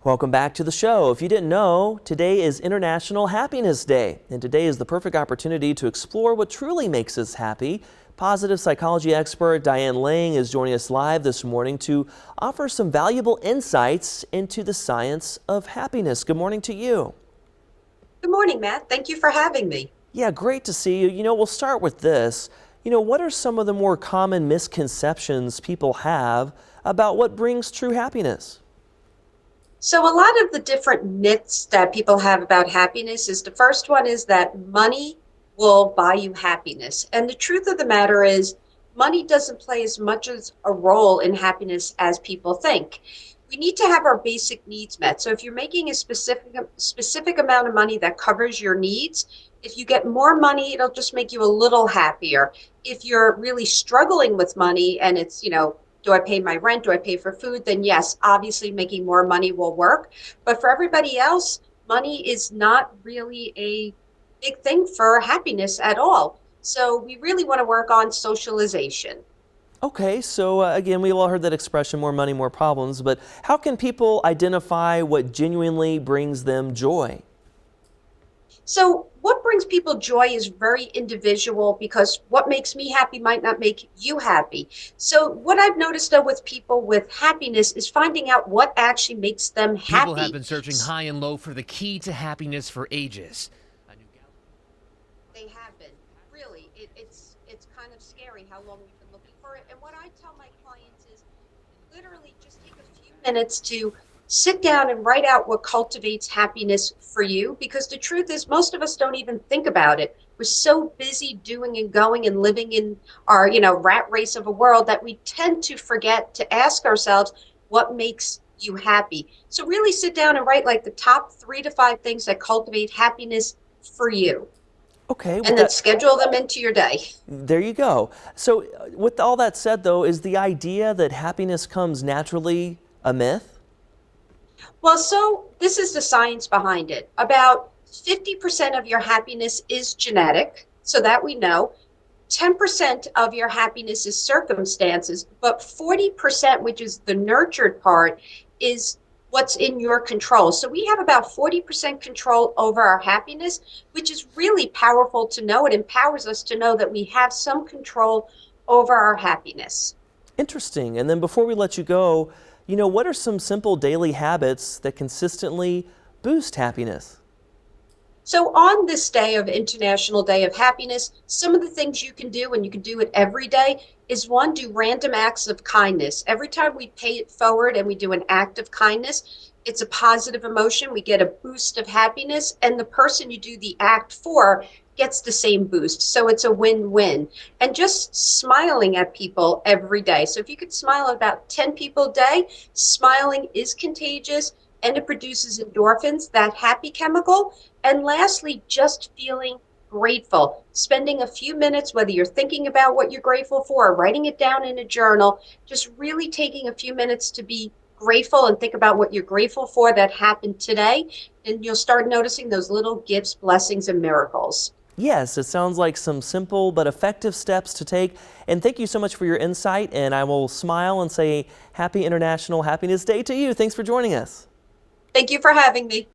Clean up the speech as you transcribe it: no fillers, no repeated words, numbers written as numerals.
Welcome back to the show. If you didn't know, today is International Happiness Day, and today is the perfect opportunity to explore what truly makes us happy. Positive psychology expert Diane Lang is joining us live this morning to offer some valuable insights into the science of happiness. Good morning to you. Good morning, Matt. Thank you for having me. Yeah, great to see you. We'll start with this. What are some of the more common misconceptions people have about what brings true happiness? So, a lot of the different myths that people have about happiness is the first one is that money will buy you happiness. And the truth of the matter is, money doesn't play as much as a role in happiness as people think. We need to have our basic needs met. So, if you're making a specific amount of money that covers your needs, if you get more money, it'll just make you a little happier. If you're really struggling with money and it's, do I pay my rent? Do I pay for food? Then yes, obviously making more money will work. But for everybody else, money is not really a big thing for happiness at all. So we really want to work on socialization. Okay, so again, we've all heard that expression, more money, more problems, but how can people identify what genuinely brings them joy? So what brings people joy is very individual because what makes me happy might not make you happy. So what I've noticed though with people with happiness is finding out what actually makes them People have happy. been searching high and low for the key to happiness for ages. They have been. Really, it's kind of scary how long we've been looking for it. And what I tell my clients is literally just take a few minutes to sit down and write out what cultivates happiness for you. Because the truth is, most of us don't even think about it. We're so busy doing and going and living in our, rat race of a world that we tend to forget to ask ourselves what makes you happy. So really sit down and write like the top 3 to 5 things that cultivate happiness for you Okay, and then schedule them into your day. there you go. So with all that said though, is the idea that happiness comes naturally a myth? Well, so this is the science behind it. About 50% of your happiness is genetic, so that we know. 10% of your happiness is circumstances, but 40%, which is the nurtured part, is what's in your control. So we have about 40% control over our happiness, which is really powerful to know. It empowers us to know that we have some control over our happiness. Interesting. And then before we let you go, what are some simple daily habits that consistently boost happiness? So on this day of International Day of Happiness, some of the things you can do, and you can do it every day, is one, do random acts of kindness. Every time we pay it forward and we do an act of kindness, it's a positive emotion. We get a boost of happiness, and the person you do the act for gets the same boost. So it's a win-win. And just smiling at people every day. So if you could smile at about 10 people a day, smiling is contagious and it produces endorphins, that happy chemical. And lastly, just feeling grateful, spending a few minutes, whether you're thinking about what you're grateful for or writing it down in a journal, just really taking a few minutes to be grateful and think about what you're grateful for that happened today. And you'll start noticing those little gifts, blessings, and miracles. Yes, it sounds like some simple but effective steps to take. And thank you so much for your insight. And I will smile and say Happy International Happiness Day to you. Thanks for joining us. Thank you for having me.